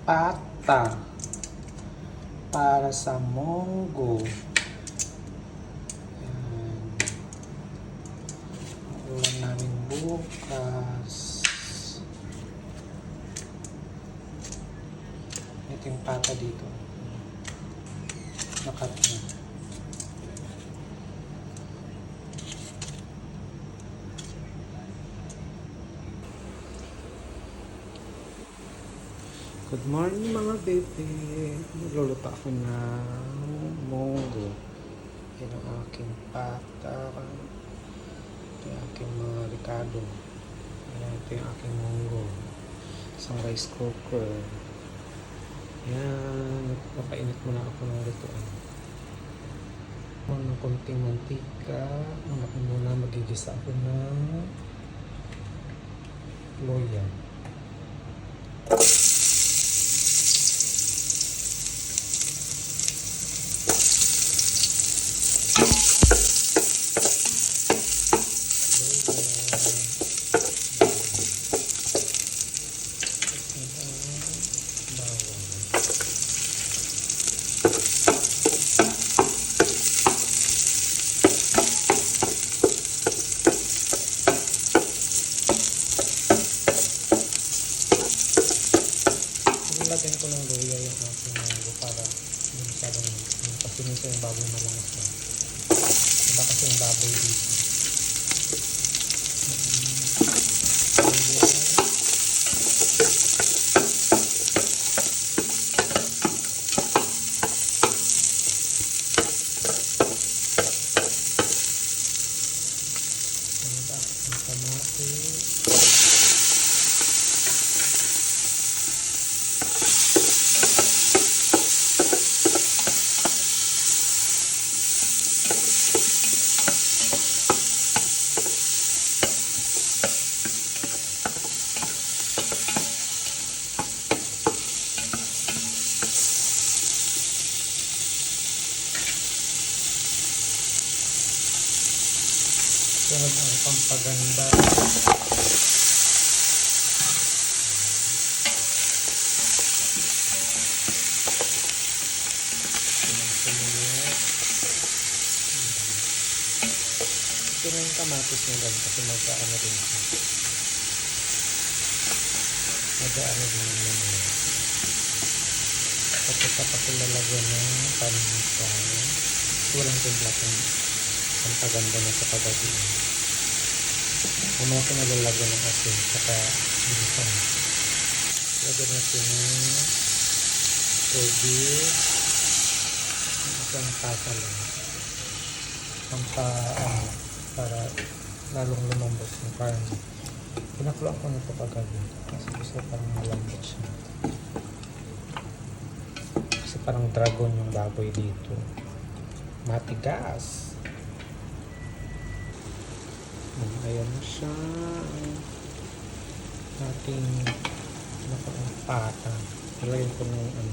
pata para sa munggo. Yan. Ang ulam namin bukas. Ito yung pata dito. Nakat na. Good morning mga bebe. Magluluto ako ng munggo. Yan ang aking pata. Ito yung aking mga ricado. Yan, ito yung aking munggo. Isang rice cooker. Yan. Papainit muna ako ng lutuan. Ng konting mantika. Ako muna magigisa ako ng loya. Lagyan ko ng luya yung aking munggo para hindi masyadong kasi minsan yung baboy malakas na. Iba kasi yung baboy dito. Yan ang pampaganda. Ito na yung kamatis nyo lang kasi magkaano din siya. Magkaano din yung mga. Tapos tapos lalagyan ng paninsan. Walang timpla kung pampaganda na sa pagdating. Mamaya ko nalalagyan ng asin saka bilisan. Lagyan natin ng tubig. Isang tasa lang. Para lalong lumambot yung karne. Pinakuluan ko na ito pagdating. Kasi gusto parang malambot siya. Kasi parang dragon yung baboy dito. Matigas. Ayan na siya. Ating pata. Nalagyan ko ng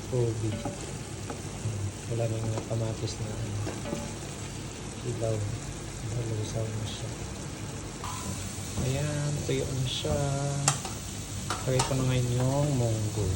tubig. Wala na yung kamatis na ilaw. Halusaw na siya. Ayan, tuyo na siya. Lagay ko na ngayon yung munggo.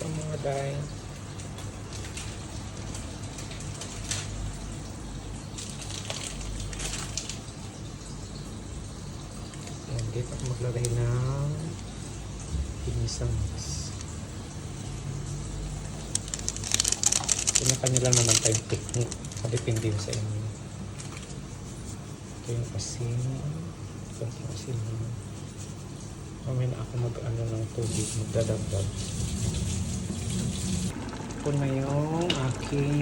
Mga day. Yan, dito ako maglagay ng pinisangs. Kanya-kanya lang naman tayong technique. Depende sa inyo. Ito yung asin. Ito yung asin. Mamaya na ako mag-ano ng tubig. Magdadagdag. Ito na yung aking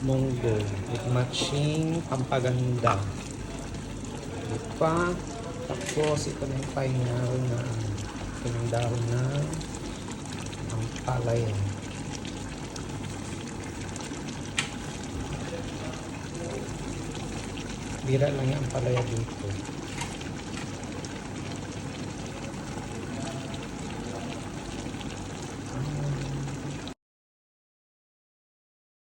munggo with matching pampaganda. Diba? Tapos ito na yung final na pinang na ang palaya. Bira lang yung palaya dito.